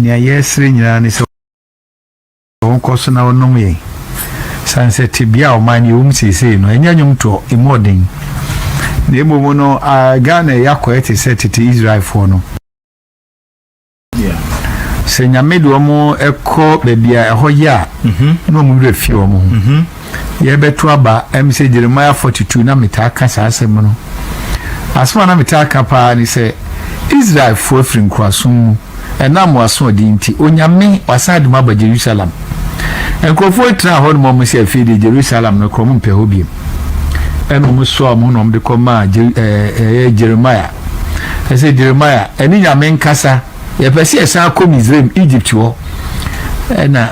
nya yesre nyina ne se wonkoso na wonom ye sunset bia o man yum sese no enya nyum to imodern ne ebomo no Ghana yakọ ete Israel for no se nyamedo mo ekọ bebia eho ya no mu refi omo ye beto aba MC Jeremiah 42 na metaka asem no asma na metaka pa ni se Israel for afrin kwaso enam waso odinti onyame wasade maba Jerusalem enkofo tra ho no mo se afi de Jerusalem no krom mpe hobiem eno mo so mo no de koma Jeremiah ese Jeremiah eni nyame nkasa ye pese esa ko Israel Egypt ho na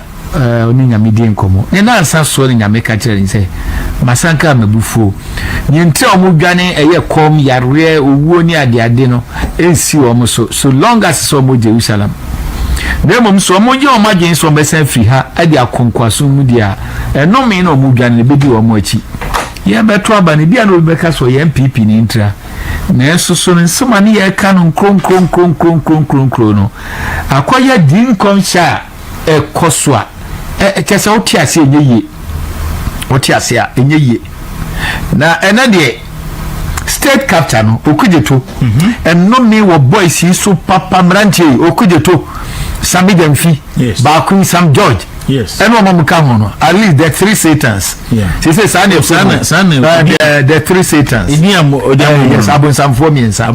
oni nyame di nkomo ne na ansa so ni nyame ka kire nse masanka mabufuo nyente omo dwane eye kom yare owuo ni ade no ensi omo so long as so mo Jerusalem ne mom so mo je omo agyen so besa free ha ade akonkwaso mu dia eno me na omo dwane ne bedi omo achi ye beto aba ne bia no beka so ye MPP ni ntra na so nsoma ne ye ka no nkron no akoya din konsha ekoswa kesa otiase enye otiase a enye na ena de state captain no okujeto enno me wo boys yi so papa mranche okujeto Sami Demfi ba Queen Sam George eno mama ka ho no at least the three satans she say san the three satans yes abonsam for miensa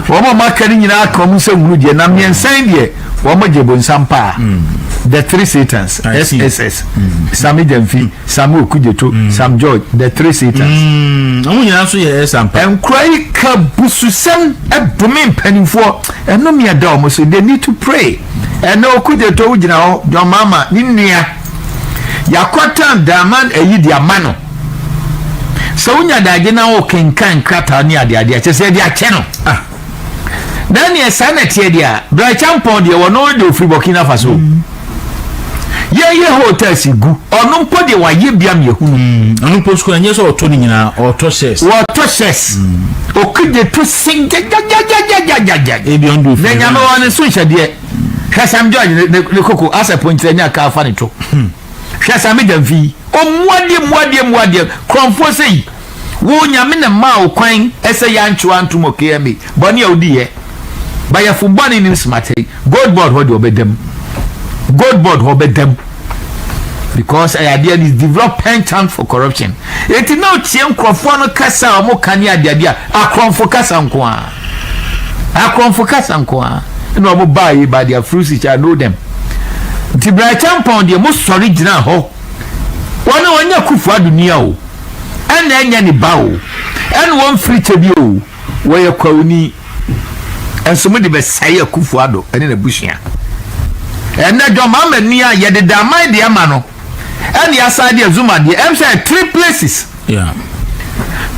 wo mama ka ni nyina aka mu se muru de na miensan de wo ma je bonsam pa the three satans SSS Sami Demfi Sam Okujeto Sam George the three satans amu nyina so ye sampa enkrai ka bususem ebome mpanifo eno me ada o so they need to pray eno Okujeto ugina ho John Mahama ninia yakota daman eyi dia mano so unya daje na o kenkan krata ni ade chese dia cheno dan ye sanete dia bra champon dia wono de ofri Burkina Faso ye hotel sigu onu mpo de waye biam yehunu onu mpo sko anye so oto ni nyina oto ses okuje to sing ja ebi ondu na nyama wona so hwede Sam George ne koko asa pontre nya ka afa ne to Sami Demfi omwade kromfo sei wo nyame na ma okwan ese ya ncho antum okeme boni audi ye baya fubani ni smartey goldboard ho de obedem because idea is developing chance for corruption it now chien krofo no kasa o mo kan ya dia akromfo kasa nko no mo buy by their fruits which I know them the bright champion the most original ho wana onya kufu adunia o ana enya ni ba o ana won free chebi o wo ye kwawuni enso mo de be saye kufu ado ene na bushia ena John Mahama ni a ye de da mai de ama no ene ya sade azuma de em say 3 places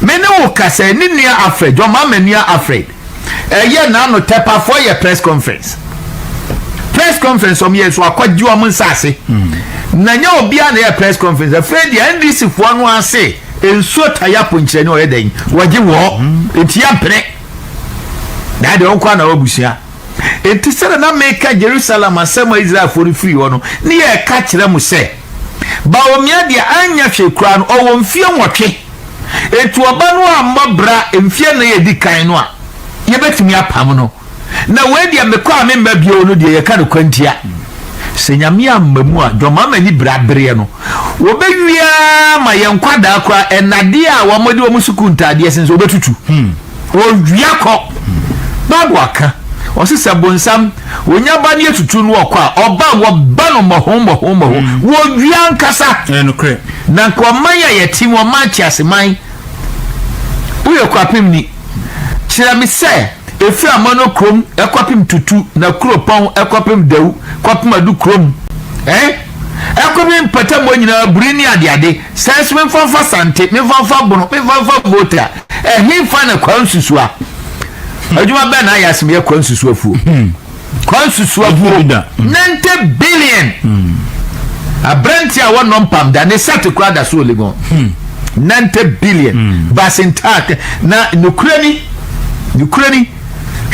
me ne wo kasa ni ni afraid John Mahama ni afraid ye na no tepa for your press conference om yeso akwadju am nsase na nya obia na press conference afraid the NDC fo no ase enso taya ponkyere ni oyeden waje wo etia mpre na de onkwa na obusia etisere na make Jerusalem asema Israel for free wono ni ye ka kire mu se ba omia de anya hwekura no owo mfie nwotwe etu oba no ambabra mfie na ye di kan no a ye betumi apam no na we dia mekwa me mbabio no de ye ka no kwantia senyame amamu a John Mahama ni brabre no wo bewia ma ye nkwada akwa enade a wo mode wo musukuntade sense wo betutu wo wia ko babu aka osisa bonsam wonya ba ne tutu no okwa oba wo ba no mohombo wo wia nkasa enokre na kwa manya ye timo machi aseman uyo kwa pimni kira mi se efi amano krom ekwapim tutu na kropon ekwapim dewu kwapim adu krom ekwapim patamo nyina burini ade sense me fanfa sante me fanfa bono me fanfa vota hin na kwansusua aduma be na yasem ye kwansusua fu kwansusua fu 90 billion abranti a wonom pam da ne sat kura da so legon 90 billion basintak na nukrani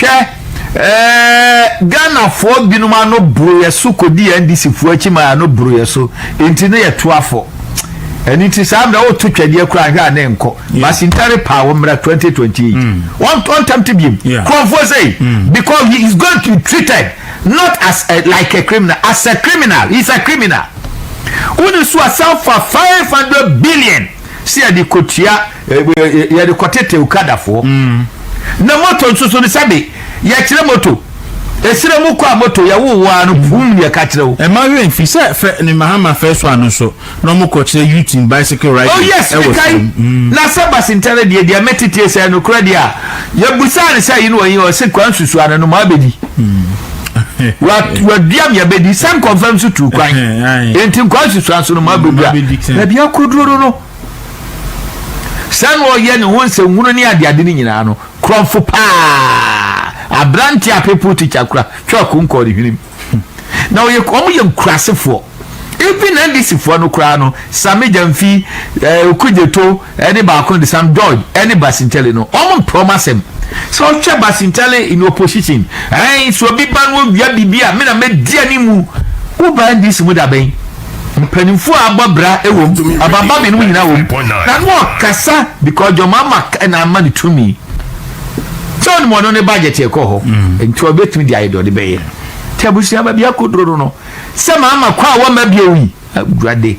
hwe Ghana for binuma no bro so kodi NDC fu achima no bro so enti na ye toafo and it is am na o to twade akura hwa na enko basintare power mra 2028 one time to be confuse say because he is going to be treated not as like a criminal, as a criminal. He's a criminal. Unu so self for 500 billion see the kotia ya the kotete ukada for na moto nso ni sabe ya kire moto esire mu kwa moto ya wo wa no pum ya ka kire wo e ma hwe mfi se ni Mahama first one so no mu ko kire youth in bicycle riding. Oh yes, na sabas intare dia metete se no kura dia ya busa ne say no yin o se kwan susu ana no ma bedi what diam ya bedi some confirm so true kwan enti kwan susu anso no ma bedi na bia koduro no san wo ye ne won se nwunu ne ade ni nyina no kromfo pa abranti apepu teacher kura twa kunko de hwinim na wo ye komo ye nkrasefo even NDC for no kura no same jamfi okujeto ene ba kon de Sam George ene basintele no omo promise him so twa basintele in opposition so bi ban wo bia bibia me na me dia ni mu wo ba NDC mu da ben mpanimfo ababra ewom ababa me no nyina wom na no kasa because John Mahama na amani to me so no mo no ne budget e ko ho enti obetimi dia ido de beye tabusi ababia kodro no se Mahama kwa wa mabia wi agurade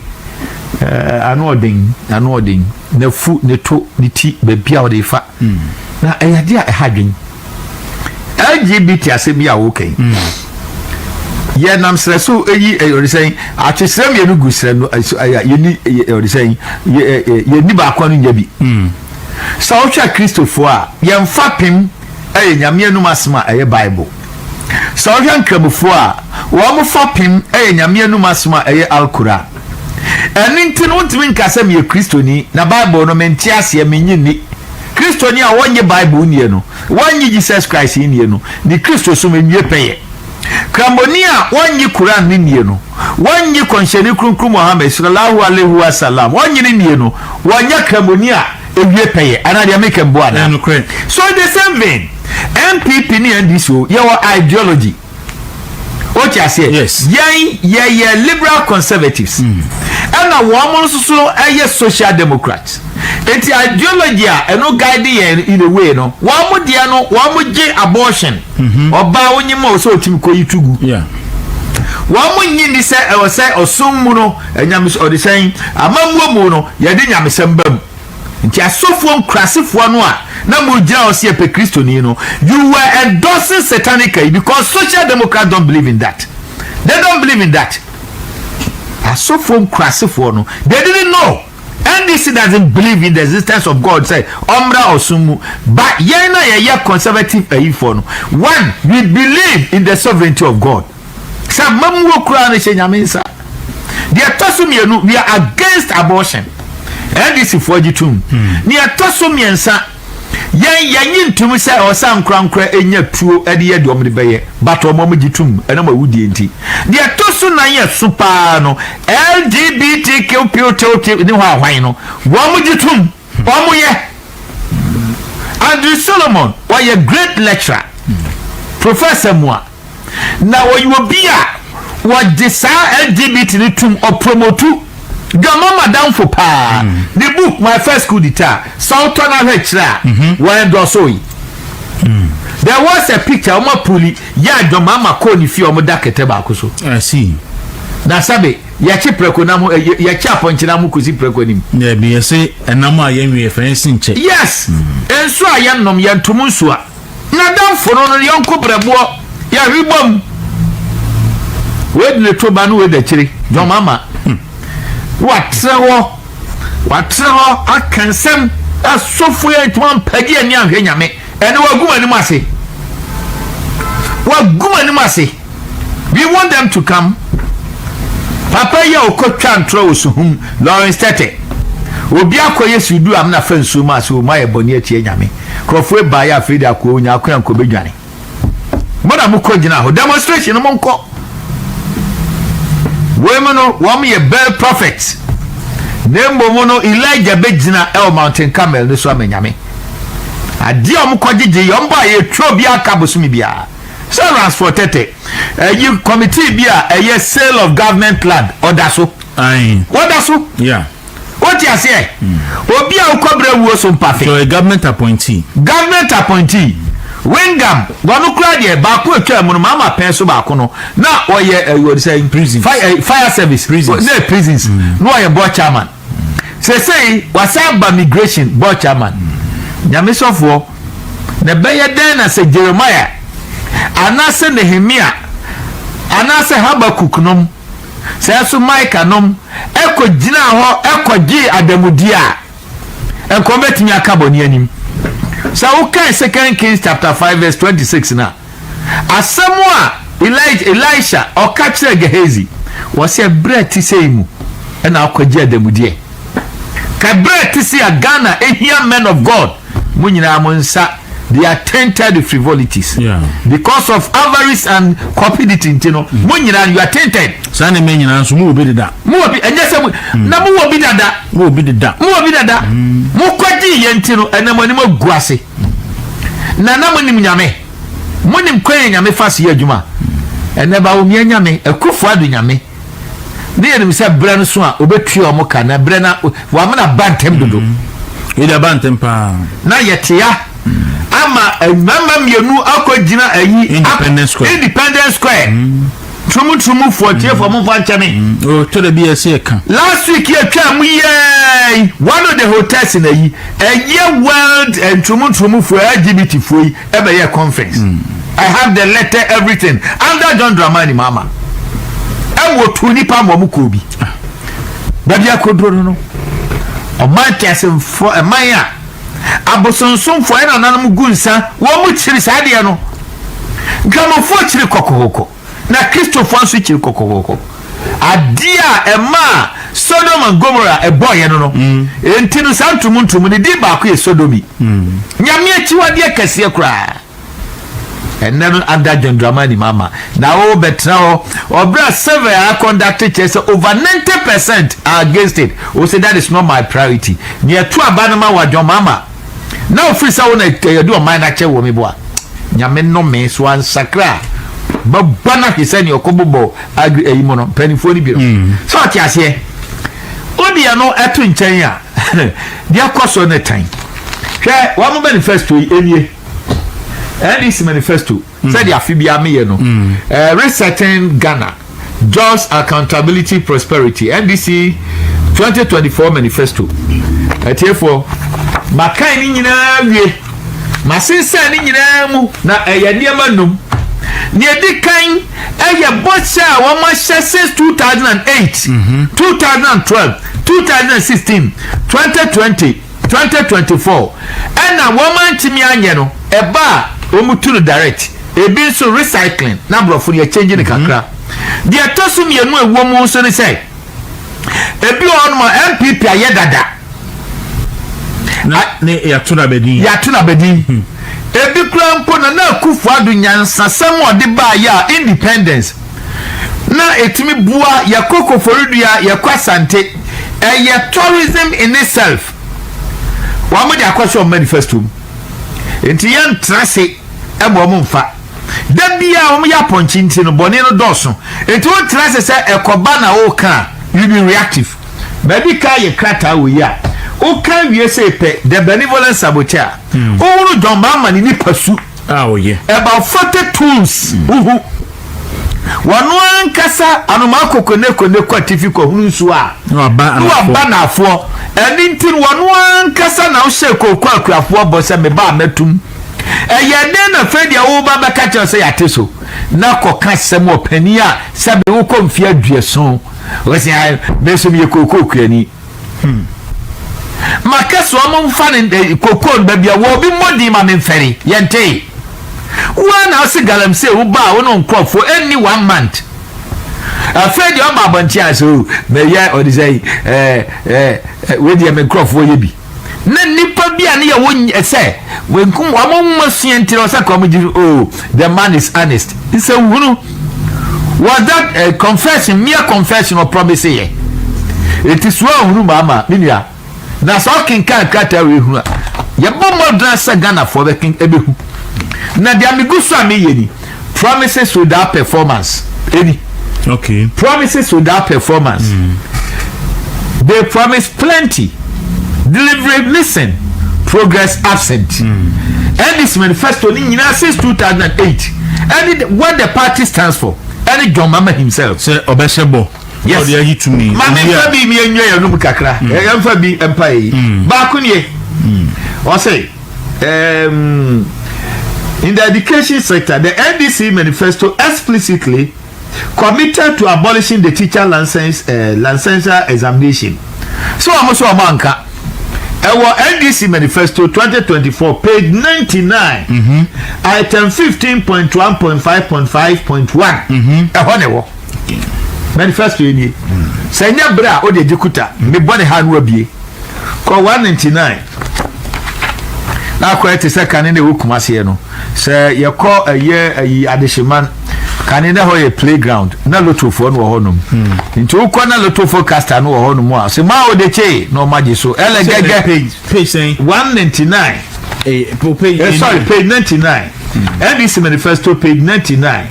anu odin na fu ne to ne ti babia ode fa na ayade a hadwen LGBT asebia wo kai ye nam sreso eyi eyorisan atwesrem ye no gusrem no ye ni eyorisan ye ni ba kwanu nya bi so otwa Christopher a ye mfapem eye nyame anu masema eye Bible so otwa nkramufo a wo mfapem eye nyame anu masema eye Alquran eninti no ntimi nkasem ye Kristoni na Bible no menti ase menyi ni Kristoni a wonye Bible ni no wonye Jesus Christ ni no ni Kristo so menwie peye Krambonia wanyi Quran ni no wanyi konsheni krunkrum Muhammad sallallahu alaihi wasallam wanyi ni no wanya krambonia ewie peye anade make mboana so the same vein MPP ni andiso your ideology what you say yes yeah liberal conservatives and a woman so social democrats it's ideology no guide in a way no one dia no one je abortion oba onyima so otimi ko yitugu yeah one nyi ni say osummu no enyam o de say amamuo mu no ye de nyamesem bam nti asofo nkrasefo no a na mo gira o se pe Kristo ni no you were endorsing satanic because social democrats don't believe in that. They don't believe in that. Asofo nkrasefo no they didn't know. NDC doesn't believe in the existence of God. Say omra osumu but yena ye conservative for no one we believe in the sovereignty of God. Sa mamu okura na shenyamensa they tosum we are against abortion. NDC for jitum ni atoso miensa yen ntum se osam krankra enya tuo ade ye dom de beye but omom jitum ena ma wudi enti ni atoso na ye super no LGBTQ people ni hwan no wom jitum omo ye Andrew Solomon was a great lecturer Professor Moa na wo you be a what desire LGBT ni tum or promote Gamma down for pa. The book my first coup d'etat. Southern Hechra. When dosoi. There was a picture of my puli. Ya John Mahama koni fi omo dakete ba kuso. I see. Na sabe ya chi preko na mo ya chi aponchi na mo kusi preko nim. Yeah, be say enamo ayen we reference nche. Yes. Enso ayen nom ya ntumu nso a. Na down for no yonko brebo ya ribom. We de toba no we de chiri. John Mahama. Watrewo akansem asofo ya twan pagi ani ahwe nyame ene waguma ni mase we want them to come papa ya okotwa ntro osuhum Lawrence Tete obi akoye sudu amna fansu ma so ma ye boni atie nyame krofo e ba ya afredi akwo nya akwa nko bedwane mona mukọ gina ho demonstration mo nko women no one ye bell prophets nembo mono Elijah begina El Mountain Carmel ne so amenyame ade omkogege yomba ye tro bia ka bosumi bia Severance for tete. You committee be a sale of government land. Odaso. Aye. Odaso. Yeah. What you say? Obi a ukobre wo so mpafe. So a government appointee. Government appointee. Wengam, wanu kura de ba ko atwa mu no mama pen so ba ko no. Na oye you say prisons. Fire service prisons. No prisons. No oye board chairman. Say wasaba migration board chairman. Nyame sofo na beye den na se Jeremiah anase Nehemia anase Habakuk nom se so Micah nom eko gina ho eko gi adamudia enko betimi akaboni anim so ukan 2 Kings chapter 5 verse 26 na asamwa Elisha okachire Gehazi wose bread ti seimu na akogi adamudia ka bread ti see a Ghana ehia men of God munyina amonsa. They are tainted with frivolities. Yeah. Because of avarice and cupidity, you know. You are tainted. Sane menyina so mu obi da. Mu obi enye se na mu obi dada. Mu obi da. Mu obi dada. Mu kwadi yentino enamani maguase. Na namunim nyame. Munim kwen nyame fase adwuma. Eneba wo mia nyame, akufu adu nyame. Ne yenim se bre no so a obetua omo ka na bre na wa mena bantem dodo. Ida bantem pa. Na yetia ama mama mienu akogina ayi Independence Square trumu for tie for mo fanchame oh to the BSC kan last week ye twa mu ye one of the hotels in ayi world and trumu for LGBT for e be ye conference. I have the letter everything under John Dramani mama e wo tu nipa mo ko bi babi akodro no o man kesem for e man a abosonson fo ena nanam gunsa wo mu chiri sade no nkamofo chiri kokoko na Christopher anso chiri kokoko adia ema Sodom and Gomorrah e boy no entinu santumuntum ni di ba ko e Sodomi nyame achiwade akase kura enna under John Dramani mama na wo betra ho obra server conduct chase over 90% are against it. We say that is not my priority. Near to abanama wa John mama now free sa wona do man na che wo me boa nyame no me so ansakra babana he say ni okobobo agri eyimo no panifo ni bi so atiase odi ano eto nchen a dia kwaso na tan hwe wa mo manifesto enie and this manifesto said the afibia me no resetting Ghana just accountability prosperity NDC 2024 manifesto atiefo makai ni nyina wie masensa ni nyina mu na eyaniema num ne edikan eye bocha wo ma since 2008 2012 2016 2020 2024 ena wo ma ntimi anye no eba omuturu direct ebi so recycling number of you change the kakra the atosum ye no ewo mu so ne say ebi on ma MPP ayedada na ne ya tuna bedi ebi krampo na akufu adu nyansa sam ode ba ya independence na etimi bua ya koko forudua ya kwasante ya tourism in itself wa mo de akwaso manifesto enti yan trase ebo mo mfa da bia o mo ya ponchi nti no bone no doso enti o trase se ekoba na o kan you be reactive maybe ka ye krata wo ya o kan wie se pe the benevolent saboteur o wuru John Mahama ni pasu oh yeah about 40 tools wanu ankasa Adomako kone kwatifiko hunu so a no ba na afo eni ntin wanu ankasa na o she kokwa akuafo bo se me ba metum eye den na fe dia wo ba beka che se ya teso na koka sem opani a se be wo komfia adueso wo se ai be so me kokokua ni makaso am mfa ne kokon ba bia wo bi modi ma me mferi yente wana se galamse wo ba wo no nkrofo any 1 month afred yo ba bantia so me ya odi say we dia me nkrofo ye bi na nipa bia ne ya wo se we nkum wa mo masuentire o sa ko mo oh the man is honest he say who was that a confession mere confession or promise here it is wrong who mama minia na so kin kan kata we hu ya bo modern sa Ghana for the king ebehu na dia migusu ameyeni promises without performance. Any. Okay. Promises without performance. They promise plenty, delivery missing, progress absent. And this manifesto since 2008. And what the party stands for, and John Mahama himself. Say Obeshebo. Yes. To me. Mama fabi mi enyo ya no kakra. Em fabi empire. Ba kunye. Or say in the education sector, the NDC manifesto explicitly committed to abolishing the teacher licensure examination. So amoso amanka our NDC manifesto 2024 page 99 item 15.1.5.5.1 manifesto ni senya bra o de jikuta me bone ha no abie ko 199 na ko ete se kan ne wukuma se no se ye ko ayi adehyeman kan ne ho ye playground na lotofo no ho nom nti ukọ na lotofo caster no ho nom a se ma o de che no maji so elegege page saying 199 page sorry page 99 and this manifesto page 99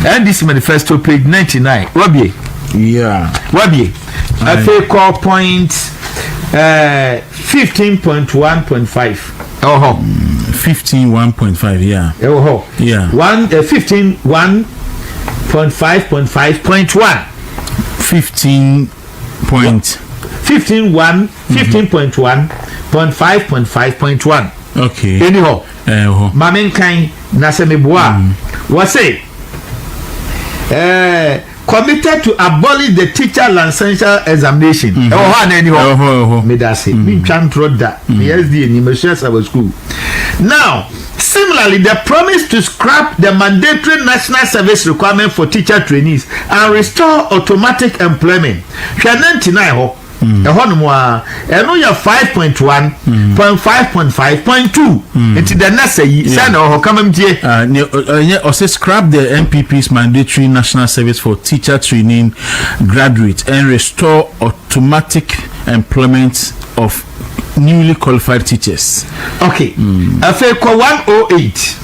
and this manifesto page 99 wabie wabie I feel call point 15.1.5 15.1.5 yeah 15.1.5.5.1 15.1.5.5.1 okay anyhow mamenkan na se meboa what say committed to abolish the teacher licensure examination. Me that say me can't throw that. SD in our school. Now, similarly, the promise to scrap the mandatory national service requirement for teacher trainees and restore automatic employment. 99 the honmwa eno ya 5.1.5.5.2 into the next say no come mtie also scrap the MPP's mandatory national service for teacher training graduates and restore automatic employment of newly qualified teachers. Okay. Afa 108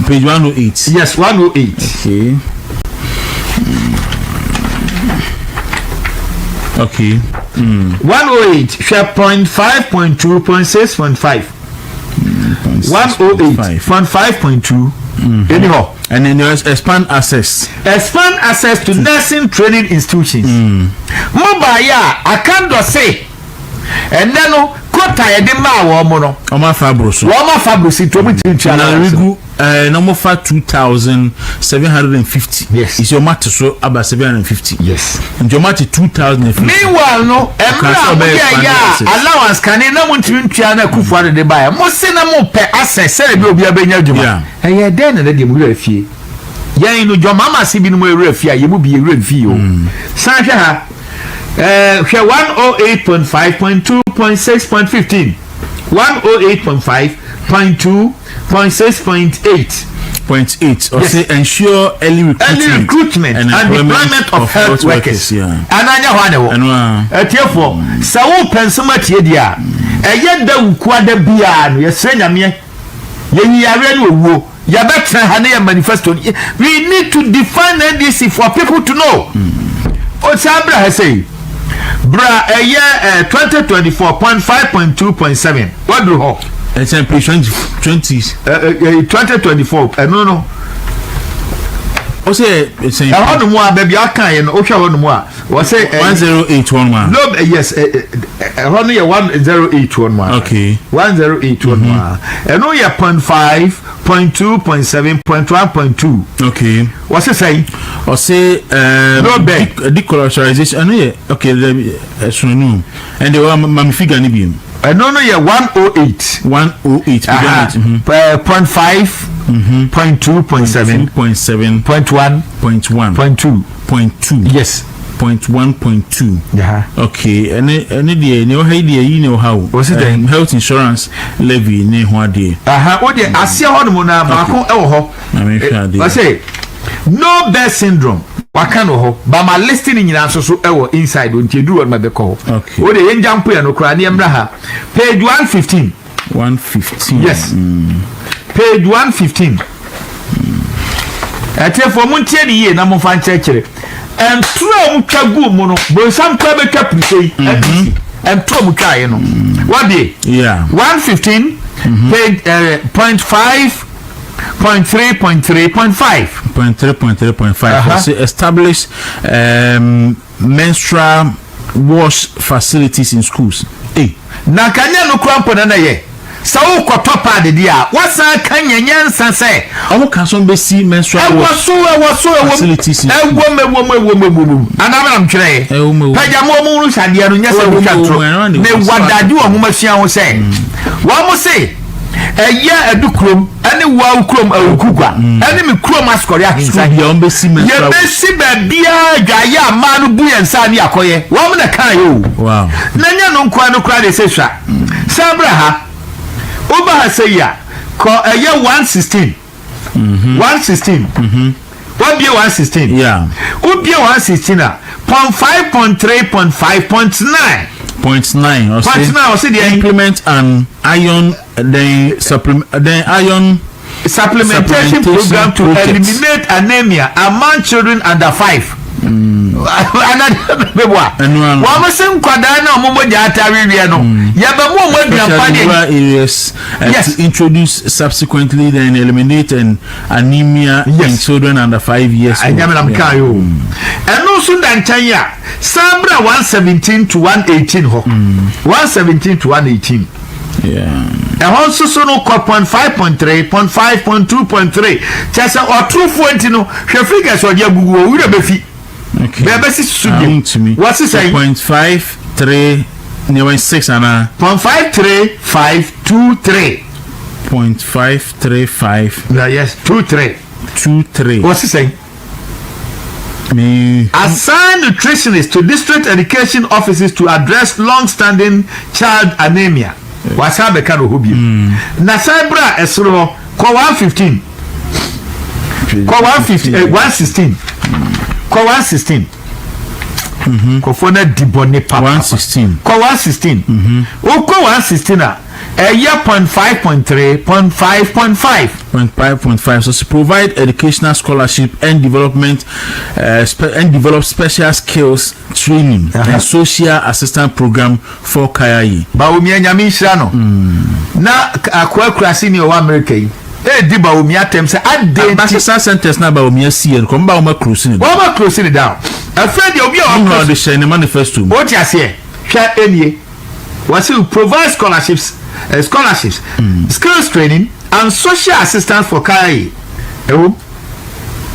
page 108 yes 108 okay 108 share 0.5.2.6.5 108.5.2 anyhow and then there's expand access to nursing training institutions mobile I can't say and then quota e de ma wo mo no o ma fabroso to me na regu no mo fa 2750 yes is your matter so about 750 yes and your matter 2050 meanwhile no allowance kan na mo ntwintwa na kufu ade de ba mo se na mo pe access se be obi abenya djuma eh den na de mo wura fie yan no John Mahama se bi no mo wura fie ye mu bi wura fie o san hwe ha 108.5.2.6.15 108.5.2.6.8 or say ensure early recruitment and employment of health workers ananya hwane wo etiefo sawo pensoma tie dia eye da wuku ada bia no yesre nyame ye yare no wo ya betra ha na manifesto we need to define NDC for people to know o sabra ha say bra 2024.5.2.7 what do ho it's in page 2024 no o say it's in how mo baby akan ye no o hwa ho no mo a o say 1081 no yes how no ye 1081 okay 1081 and no ye 0.5 0.2 0.7 0.1 0.2 okay what's it say or say no decollateralization I know yeah okay so no and the mama figure ni bi no ye 108 0.5 0.2 0.7 0.1 0.2 yes 0.1.2 yeah okay and the no hey the you know how health insurance levy ni ho ade o de asia ho no na ba ko e wo ho I say no bear syndrome waka no ho ba ma listing nyina so e wo inside on tiedu won ma be ko o de yen jampo ya no kra ne emra ha page 115 115 yes page 115 Atefo mu ntie ni ye na mo fa nkyekere entro mu twagu mu no bo sam kwa be twa prisei entro mu twa ye no what be 115 page 0.5.3.3.5 establish menstrual wash facilities in schools. Na kanya no krampo na ye sa wo koto pad dia wasa kanya nyansa se omo kan so be see menstrual wash facilities anama am twere paja mo mu sade no nyasa wo twatro me wadade wo homa hia wo se wo mo se eya edukrom ene wa ukrom awukugwa ene me krom askori ahinsa ye on be see menstrual ye be see ba bia dwaye ama no bu yensa ne akoye wo mo na kan yo wow na nya no nkwa no kra de se hwa sabra ha oba ha say ya ko eya 116 116 what be 116 yeah obi 116 a 0.5.3.5.9 0.9 or say the implement an iron iron supplementation program to eliminate anemia among children under 5. Yes. Introduce subsequently then eliminate anemia in children under 5 years old. And also Chanya Sabra 117 to 118 117 to 118. Yeah. And also so no 0.5.3, 0.5.2.3. Just or true point no. She figures what you Google we be fi. Okay. To me. What's it saying? 0.53 near 6 and 0.53523. 0.535. Yes, 23. What's it saying? Assign nutritionists to district education offices to address long-standing child anemia. What's up, Kano Hubi? Nasabra Esro, call 115. Call 115, 116. Call 116. Kofona Dibone Papa. 116. Call 116. Call 116. A year 0.5.3, 0.5.5. 0.5.5. So to provide educational scholarship and development and develop special skills training and social assistance program for Kayayi. Baumia Nyamishano. Na akwa krasini o America. Di Baumia temse ade Basisa centers na Baumia CN come Bauma closing it down. A friend you be on the shine manifesto. What you say? Share any. Was to provide scholarships, skills training, and social assistance for Kai.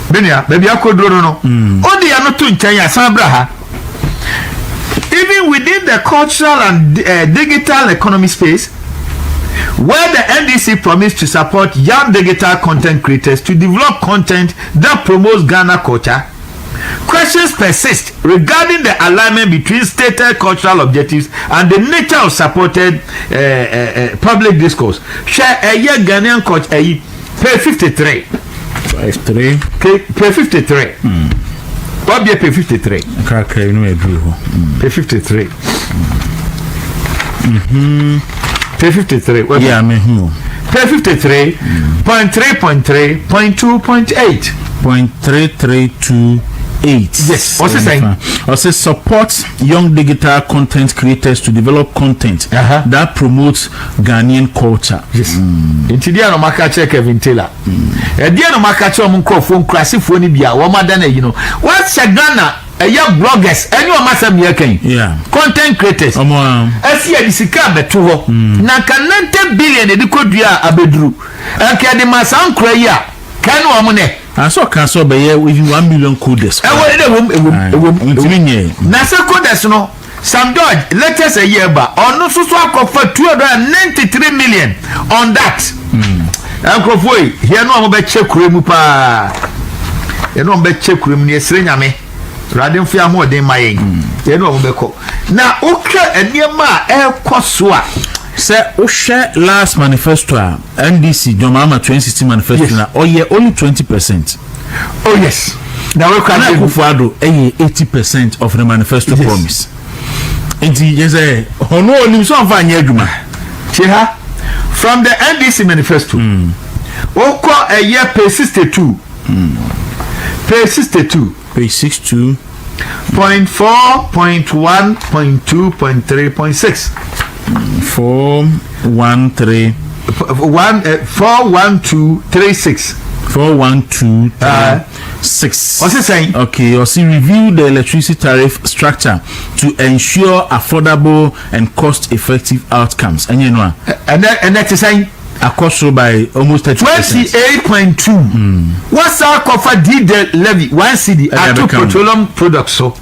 Benia, baby, I could do no. Only are not to China, Sabraha. Even within the cultural and digital economy space, where the NDC promised to support young digital content creators to develop content that promotes Ghana culture, questions persist regarding the alignment between stated cultural objectives and the nature of supported public discourse. Share a year Ghanaian culture pay 53. Pay 53. What be pay 53? Pay 53. Pay 53. Yeah, me pay 53. 0.3.3, 0.2.8. 0.3328. Yes. What's it saying? Also support young digital content creators to develop content that promotes Ghanaian culture. Yes. Intidia no makache Kevin Taylor. Dia no makache omunkofo nkrasifo ni bia wo madana yi no. What's Ghana? Bloggers, anyone must have content creators. As you disika beto ho. Na ka 90 billion edikodia abedru. Anke de masan kraya. Kan wo mo ne. Aso kan so be ye with 1 million coders. Na se coders no. Sam George, let us a year ba. Ono so akofa 293 million on that. Ankofoi, here no mo be check kuremu pa. Ye no be check kuremu ne esre nyame. Radin fi amo den mayen. Ye no mo be ko. Na okra eniema ekosua. Say Osha last manifesto NDC John Mahama 2016 manifesto na only 20%. Oh yes. Now we can Kufuado 80% of the manifesto promise. Inti yeze ono oni so anfa anya adwuma. Cheha from the NDC manifesto. Oko a year pay 62. Page 62. Page 62. Point 4, point 1, point 2, point 3, point 6. 4, 1, 3. 4, 1, 2, 3, 6. 4, 1, 2, 3, 6. What's it saying? Okay, or see, review the electricity tariff structure to ensure affordable and cost-effective outcomes. And you know, and that is saying. Across by almost 30%. 28.2. What's our cover did the levy 1 cedi at petroleum products so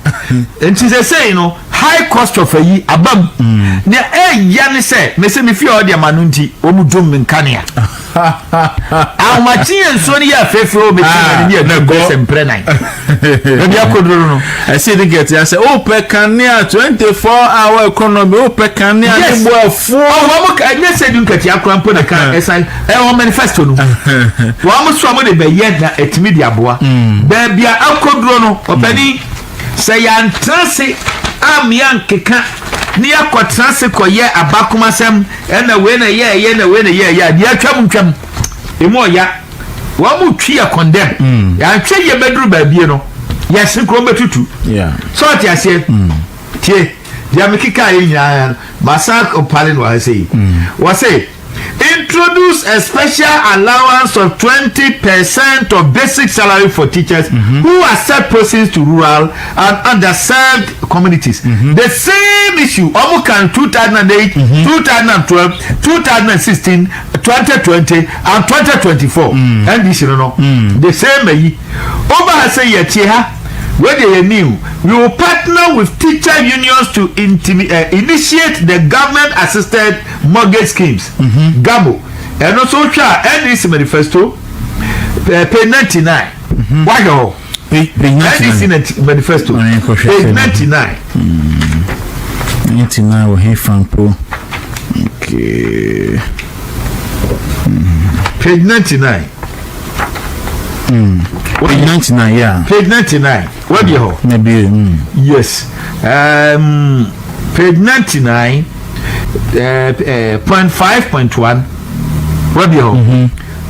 and she say you know high cost of a year above yan say me say me fi all the manunti omu dum nkania how much and so near fefro me say na go sempre nine maybe akodro no I say the get I say oh pekania 24-hour economy oh pekania yes oh wo ka nya say dun kati akrampo na kan esai o manifesto no wo mo so mo de be ye na etimi di aboa ba bia akodro no opani say yan transe amian keka ni akotranse koye abakumasem na we na ye na we na ye dia twam emo ya wo mu twi condemn ya twa ye bedru ba bie no yes kro betutu so ti ase tie dia mekika ye nya masak opalen wa say introduce a special allowance of 20% of basic salary for teachers who accept persons to rural and underserved communities. The same issue Omukan 2008, 2012, 2016, 2020 and 2024. And this you know the same over say yetia where they knew we will partner with teacher unions to initiate the government assisted mortgage schemes GAMO and also and this manifesto page 99 why go page 99 manifesto page 99 99 we have from pro okay page 99 page 99 yeah page 99 what do you maybe yes page 99 point 5.1 what do you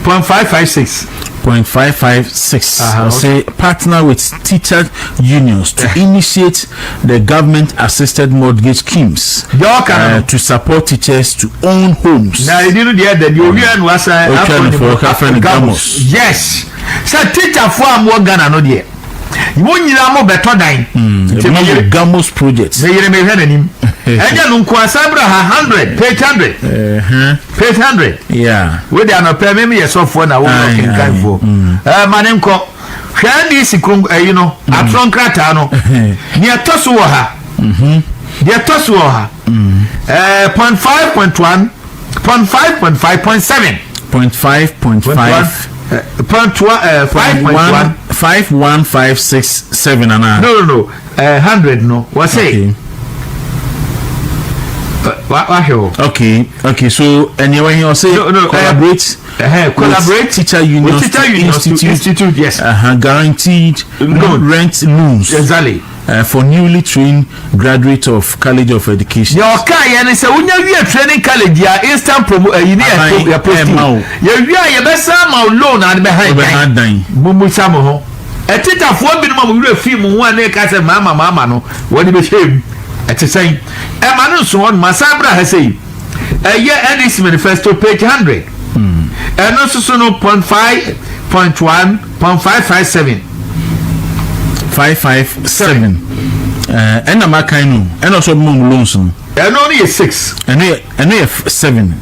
0.556 0.556 say partner with teacher unions to initiate the government assisted mortgage schemes to support teachers to own homes. Now you know the was yes so teacher for am Ghana no there you nyira mo beto dan the Gamos project they yere me hwe nanim enja no kwa sabra 100 page 100 page 100 yeah we dey no pay me yes of na wo kin kan for manenko hwe di sikrum you know atron krata no ni atoso wo ha di atoso wo ha 0.5.1 0.5.5.7 0.5.5 5.1 51567 and no 100 no what say okay so anyway you say collaborate teacher unions to institute yes guaranteed rent loans exactly for newly trained graduates of College of Education. Your car say when you training college ya instant promo you need your post you best loan and behind mumu samo ho etita fo bi no ma wure film ho na ka say mama no woni be shame say e ma no so on masabra ha say and this manifesto page 100 and also no 0.5.1 0.557 557 and na makan no and also mum loans no and only 6 and 7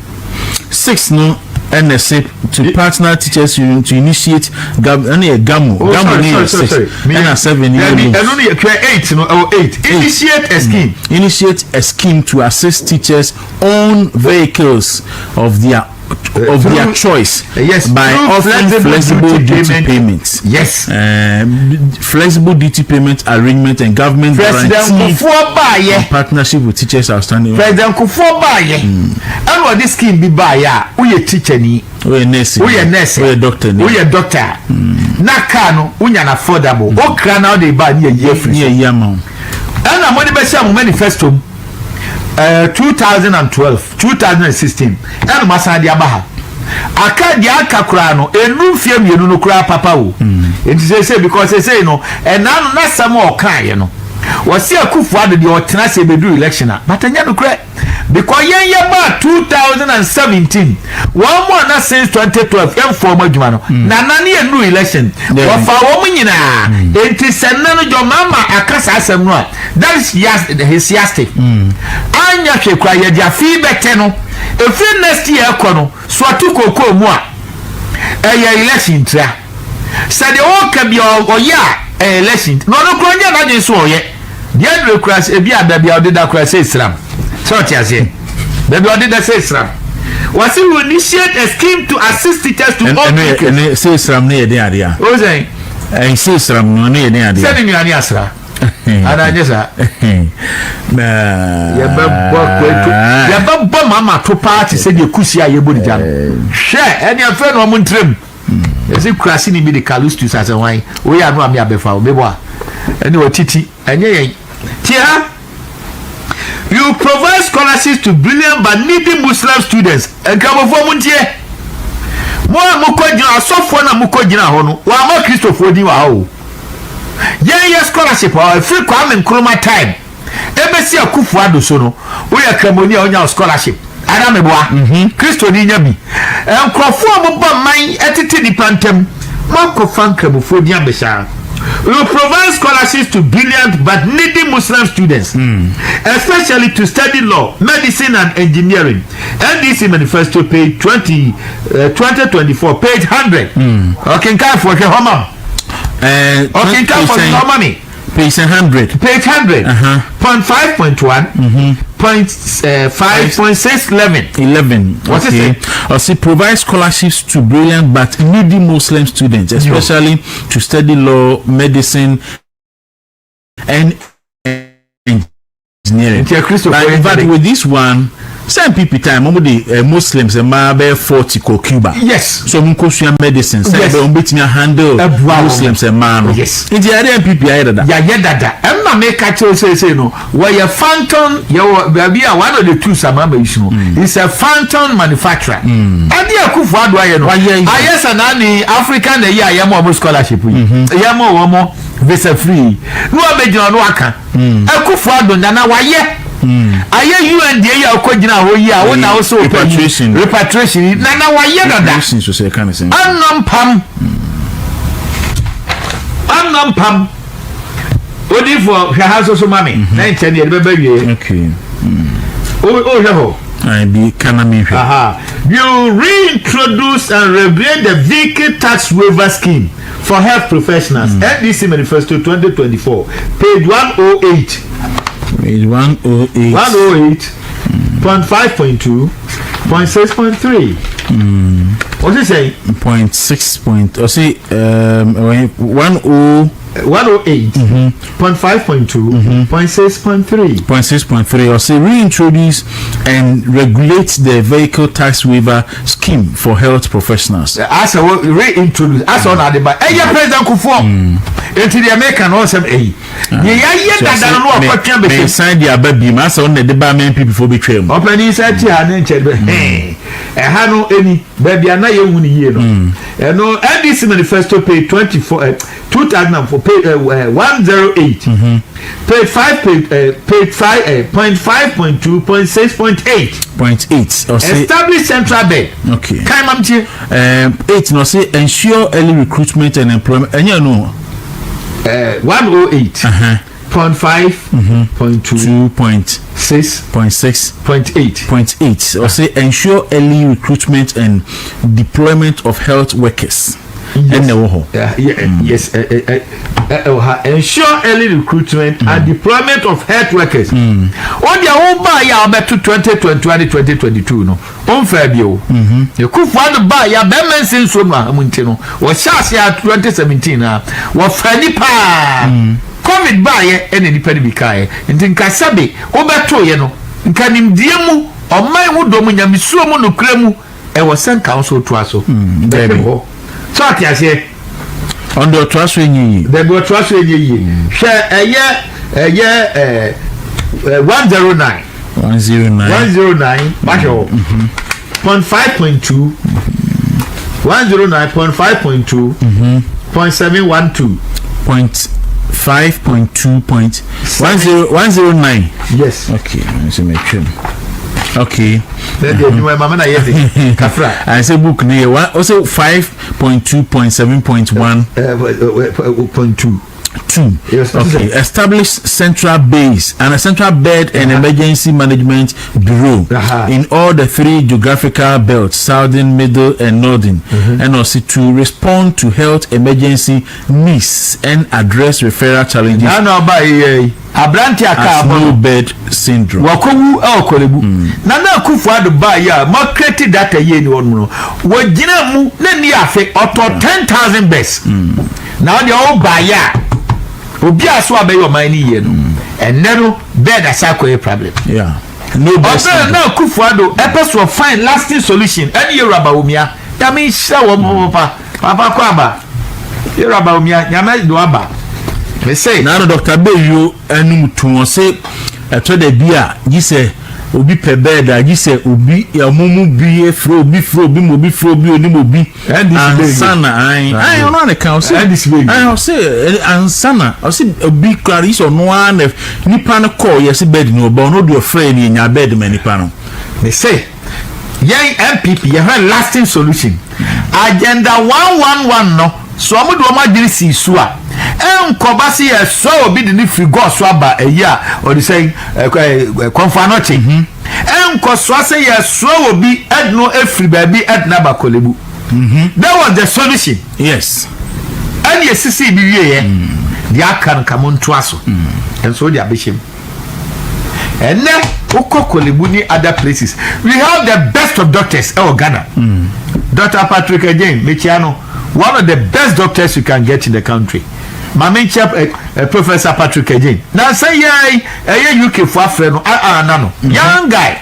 6 no and to partner teachers to initiate GAMO and 6 and 7 and only 8 no 8 initiate a scheme to assist teachers own vehicles of their choice yes by offering flexible duty payments yes flexible duty payment arrangement and government guarantee partnership with teachers outstanding president Kufuor baye and what this scheme be baye we teacher ni we nurse we doctor nakano unya na affordable okra na dey buy near year free year amount and na money be say manifesto 2012 2016 and masadi abaha aka dia aka kura no enu fie mienu no kura papa wo enti say because say no enanu na sam o kan ye no wasi akufu ado de otena se bedu election but anya no kura because yen ba 2017 one more na since 2012 em form adwuma no na nane enu election wa fa wo nyina enti senna no John Mahama akasa asem no that is his yastic anya hwe kura ye dia fi bete no if next year kono so atukoko mu a election tra said the all can be or election no ko nya na je so oye the other class e bia da bia odida class Islam so tiase da bia odida say Islam was we initiate a scheme to assist teachers to all and say Islam ne dey ade o say and say Islam no ne dey ade say ni ani asra ana nyesa ya ba mama to party say the kusi a yebo dia hwe eni afa no mo ntrem ese krasi ni bi de kalustus as wan we ya no am ya befa o bebo a eni o titi enye yen tia you provide scholarships to brilliant but needy Muslim students enkabofo mu ntie mo ko gina asofo na mo ko gina ho no wa ma Christopher di wa ho yeah scholarship or free Kwame Nkrumah time ebesi akufu ado so no we ya Cameroon onya scholarship ada meboa Christo ni nya bi enkrofo mo ba man etete di pantem mako fankabufo di abesha. We will provide scholarships to brilliant but needy Muslim students, especially to study law, medicine, and engineering. NDC Manifesto, page 2024, page 100. Okay, can for the home. Okay, can for the money. Page 100. Page 100. Point 5.1. Point 5.611. 11. What is it? Also provide scholarships to brilliant but needy Muslim students, especially to study law, medicine, and engineering. But in fact, with this one, some people time the Muslims and be 40 ko Cuba. Yes. So mun ko suya medicine. Say be on betimi handle Muslims and man. Yes. Inti area people ya dada. Ya dada. Emma make say no. Where your phantom, your baby one of the two samama issue. It's a phantom manufacturer. Adi akufu ado aye no. Ayesa na ni African na ya yamo scholarship yi. Yamo womo visa free. No abejina no aka. Akufu ado na waye. Aye UNDA ya okojina ho yi a wona wo so repatriation na waye dada so say kan say annampam odi for hwa so mami na nche ne be bawie okay oh level I be kanami hwa you reintroduce and rebrand the vehicle tax waiver scheme for health professionals. NDC Manifesto 2024 page 108. Page 108. 108.5.2, 0.6.3. What is it? 0.6. Or say 108.5.2, 0.6.3. 0.6.3. Or say reintroduce and regulate the vehicle tax waiver scheme for health professionals. As a reintroduce, as on the back. Hey, President Kufuor. Into the American awesome A. They signed the baby master on the department people before betray him. Open inside here and hey, no any baby and I win here. No, NDC Manifesto page 24, 2004, page 108, page 5, page 5.5.2, 0.6.8. 0.8. Establish central bed. Okay. Kind of 8 no say ensure early recruitment and employment. And you know 108. 0.5, 0.2, 0.8. Or say ensure early recruitment and deployment of health workers. Yes. Ensure early recruitment and deployment of health workers. On the whole buy ya better 2022 no. On Fabio. You could find the buy ya bemen since summer Muntino. Was Shasia 2017 was Fanny Pa. COVID buy any independent kai. And in Kasabi, Oberto yeno. Nkanim diemu or my wood domunya misumu no kremu. I was sent council to us. So I say on the trust when you the go trust when you share a year 109 109 0.5.2 109.5.2 .712 .5.2.109. Yes. Okay, let's make sure. Okay. I say book near one also 5.2.7.1 2. Okay. Establish central base and a central bed and emergency management bureau in all the 3 geographical belts, southern, middle, and northern, and also to respond to health emergency needs and address referral challenges. Abranti aka no bed syndrome. Wakowu kolebu. Na Akufo-Addo ba ya market data ye ni won no. Wogina mu na ni afe auto 10,000 beds. Na de o ba ya. Obi aso abayi o man ni ye no. Enero bed asako a problem. Yeah. No bed. Na Akufo-Addo epeso find lasting solution. Any Yoruba omia. Ya me sha wo papa kwa ba. Yoruba omia nyama do aba. Me say now Dr. Beyu enum to say to the bia you say obi pe bed you say obi ya mumu bi fro bi oni obi and sana I no na can say I say and sana I say obi kwari so no an nipa no call yes bed no but no do friend in your bed many pano. Me say young MPP you have lasting solution agenda 111 no so amu do ma diri si su a enkobasi e so obi de ni figo so aba eya or the say konfanoche enkoso say ye so obi edno efri ba bi edna ba kolebu that was the solution. Yes, and yes see bi wie dia kan kamonto aso and so dia bishim and then kolebu ni other places we have the best of doctors in Ghana. Dr. Patrick again Mechiano, one of the best doctors you can get in the country. My main chap, Professor Patrick again. Now say UK for friend no young guy.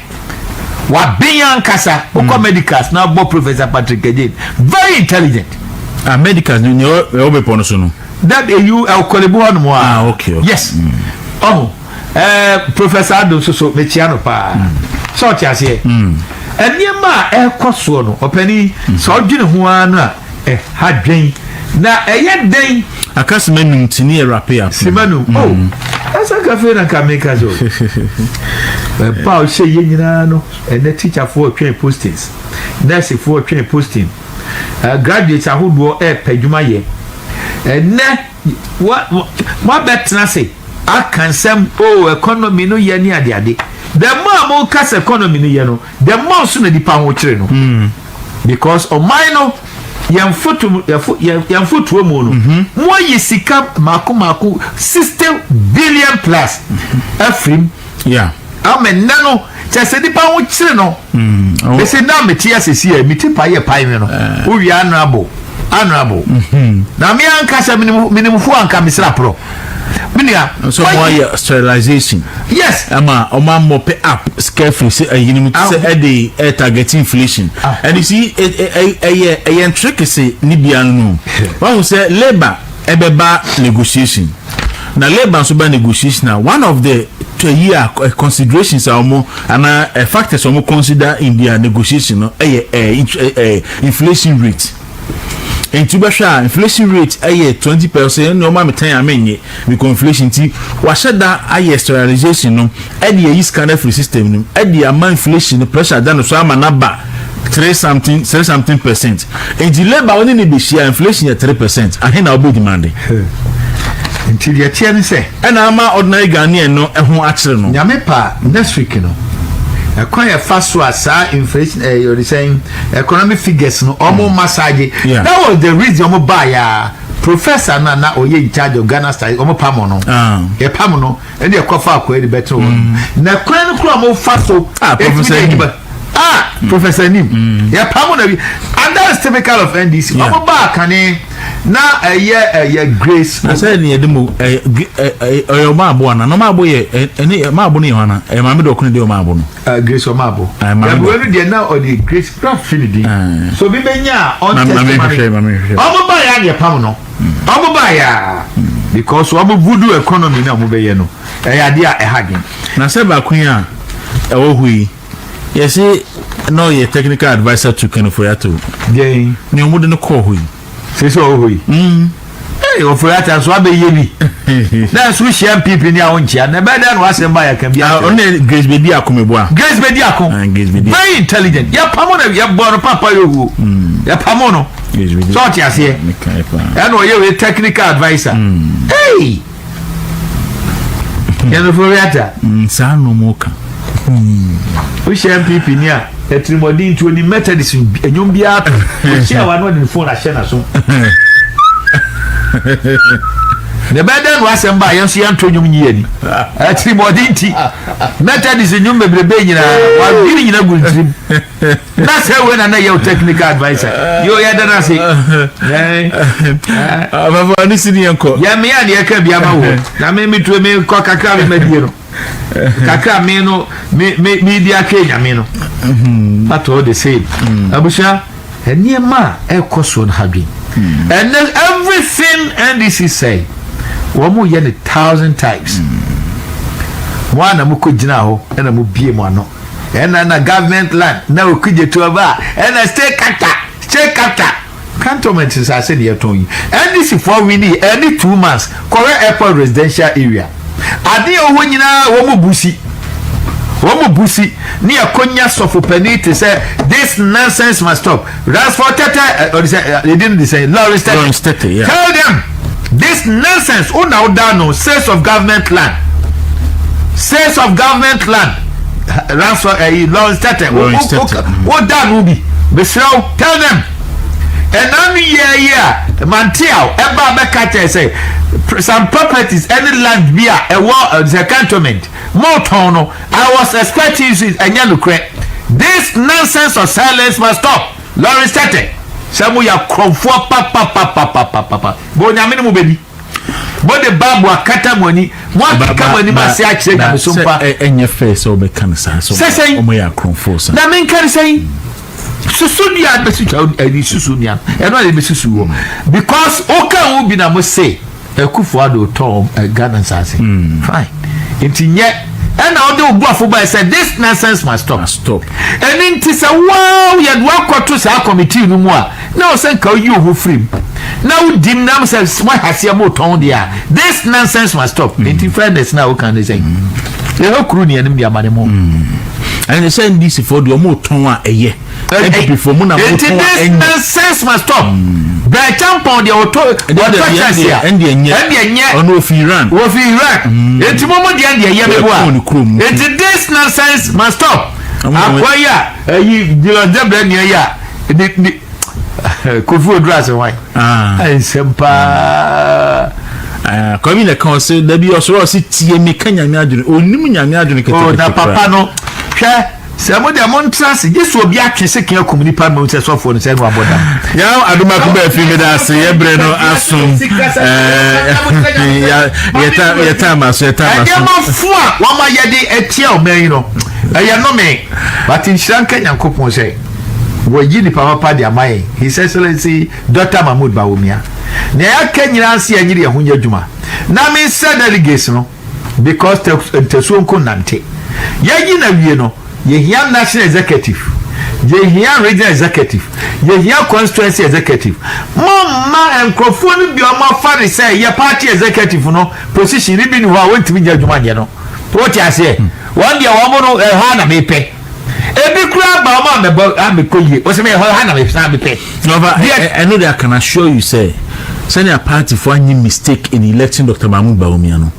What being young kasa oko medicals now bo Professor Patrick again. Very intelligent. Medicals ni obe pono so no. That you kolebu on mo. Okay. Yes. Professor Addo so Mechiano pa. So ti ase. Eniema ekoso no opani so dwene ho anu hadwen na den akasmenu ntini erapia simanu asa cafe na kameka zo pa o se yenyina no teacher for train postings nurse for train posting graduate ahodo padwuma ye what better say akansem economy no ye ni ade the more mo cast economy no ye no the more so na di pa ho kire no because o minor yam foto mu no mo yisika mako 60 billion plus afrim amen nano chese di pa ho kire no be say na meti asesi e meti pa ye pa me no o wi honorable na me anka se minimum fu anka misra pro minia so more sterilization. Yes, ama mo pay up carefully say you say target inflation and you see a trick say ni bia no one say labor ebeba negotiation na labor so ba negotiation na one of the year considerations are more and factors are consider in their negotiation no inflation rate. And inflation rate 20%. No matter time I mean because inflation was that sterilization no the use kind of system no the amount inflation the pressure down so am number 3 something percent and the labor only be share inflation at 3% and now be demanding until you tell me say and I'm ordinary Ghanaian no ho actually no nyamepa next week no a fast was inflation you're saying economic figures no almost massage. That was the reason buy professor na oye in charge of Ghana style pamono e pamono and the kofa ko e better one na kwan kro mo faso professor nim ya pamono and that's typical of NDC ba kane na grace I said near the mo your mabo na no mabo ye mabo ni hana e ma me do kun de o mabo no grace o mabo ya we dey now or the grace craft finity so bi benya on testimony omo ba ya de pam no omo ba ya because omo voodoo economy na omo be ye no e ya de a hagen na se ba kun a e wo hui ye say no ye technical advisor to Kenofoyato. Yeah. Ni omude no call hui. Say so hui. Hey, Ofoyata so abe yebi. That's we share people ni awonchi. Na better no asemba ya kan bia. Only Grace Bedi akomeboa. Grace Bedi akon. Very intelligent. Ya pamono ya bono papa yo. Ya pamono. So what you say? And we technical advisor. Hey. Kenofoyata. Sa no moka. We share people ni a etrimodi into the Methodist enyom bia. We share one on the phone a share na so. The better was and by Yancy Antonium Yeni. At Trimodinti. Methodist in Yumbe nyina while giving in a good dream. That's how when I know your technical advisor. You had an assay. I'm listening, uncle. Yamian, Yakabiama. I made me to a meal coca medino. Kaka meno, media Kenya meno. But all the same. Abusha, and near ma, a coson having. And then everything NDC say. One more yen 1,000 times. One a muku jinaho and a mubi mono. And then a government land. Now could you to a bar and I stay kata. Cantonment is I said here to you. NDC for we need any 2 months. Correct airport residential area. Adi when you know Womo busi ni akonya sofu penny to say this nonsense must stop. That's for Tata they didn't say Lawrence Tete. Yeah. Tell them this nonsense now down sales of government land. Sales of government land. That's for Lawrence Tete. What that will be? Tell them. And only Mantiao, Eba Bekate say some properties, any land via a wall the cantonment. More tono. I was expecting you and Yanucre. This nonsense of silence must stop. Lawrence Tete. Some we are comfort papa. Bonyamino baby. But the babu akata money. What come when you must say actually sumpa and your face or mechanism. So say we are comfort. That mean can say Susunia Susunia and not a Susu because Oka will be na must say a Kufuado Tom a Ghana Sassi. Fine. Until yet, and now the Buffalo said this nonsense must stop. And then tis a wow, you had walked to our committee no more. Now, send call you who free. Now, dim themselves, smart has your motor. This nonsense must stop. Into fairness, now can they say? The whole crew near them, money more. And they send this for the more tongue a year. Before Mona, this nonsense must stop. By jump on the auto, and no Iran. It's moment the end, it's this nonsense must stop. You don't ya. Could food grass away. I simple. Coming a council, there be also city and Kenya imagine, or Nimia imagine. Oh, Papa no. Some of the monsters, this will be actually secure community parliament as well for the same one. Now, Adomako Baafi REACTS, Breno Asum, Wama yadi etiel me, you know. I am no me, but in Sri Lanka, and Coupon say, were you the Papa Diamai? His Excellency Dr. Mahmoud Bawumia. Nea Kenya see a year when you juma. Now, me said delegation because Tesuonko Nante. Yagina, you know. You hear national executive, you hear regional executive, you hear constituency executive. Mama and Crofoni be a more funny say your party executive no position even who went to be judgment, you know. What you say? One day woman Hana may pay. Every crab Mama I'm a coy. What's me Hana may pay. No, but I know that I can assure you say send a party for any mistake in electing Dr. Mahmoud Bawumia.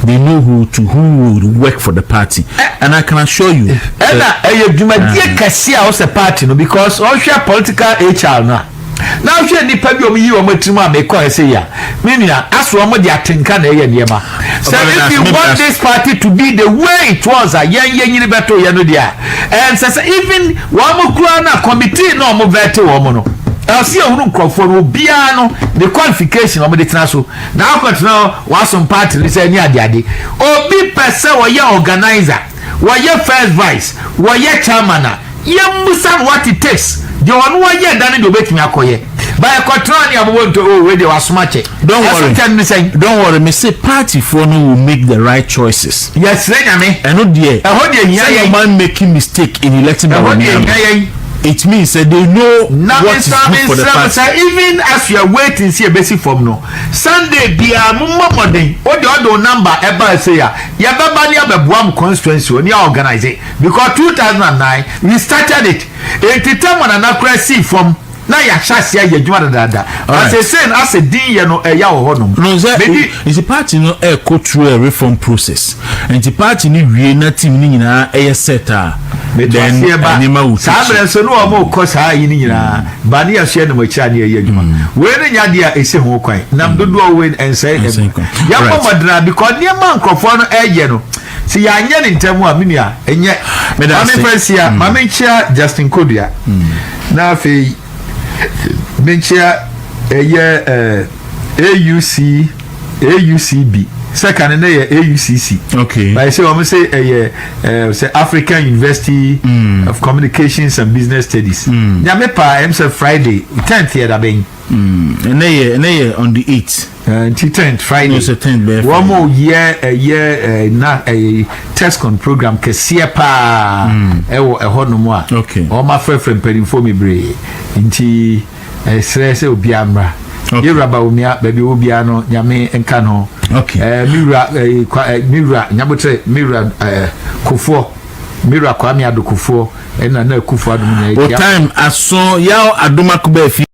They know who would work for the party, and I can assure you. Party because all share political HR now. Now share the pay you or make say ya. Meaning, as one of the attention so if you want this party to be the way it was a young better and says even one more committee no more better woman. I'll see a room for Biano, the qualification of the transfer. Now, but now, was some party, listen, daddy. Or be person or your organizer, or your first vice, or your chairman. You must have what it takes. You are no way done to make me a coye. by control ya bo to o we dey was match. Don't worry, me say party for no will make the right choices. Yes, nyame. And no there. Man making mistake in electing it means that they know what is good for the party. Even as you are waiting see a basic form no Sunday bia mumma modern o the other number eba say ya baba ni abebuam constituency oni organize it because 2009 we started it time on an accuracy from na ya chase ya adwuma dada as a say as a din ye no eya wo honom no maybe is the party no go through a reform process and the party ni wie na team ni nyina e set then anima wo sabre so no mo ko saa yi ni nyina ba ne ya hye no machi ane eya adwuma we ne nya dia ese ho kwan nam dodo we ensai ya ko modra because ne man krofo no eye no si ya anya ni ntemu a menua enye mame fansia mame chia Justin Kodua na fe benchia AUCB second na AUCC okay by say we say African University of Communications and Business Studies ya me pa Friday 10th year da ben and on the 8th 10th Friday no 10th one more year na TESCON program kese pa eho no mo a okay o ma frefrem pedinfo mebre nti stress obi amra yura ba umia baby obi ano nyame enka no okay mira nyabotre mira kofo mira kwa mi adokofo na kufo adum na time aso ya Adomako Baafi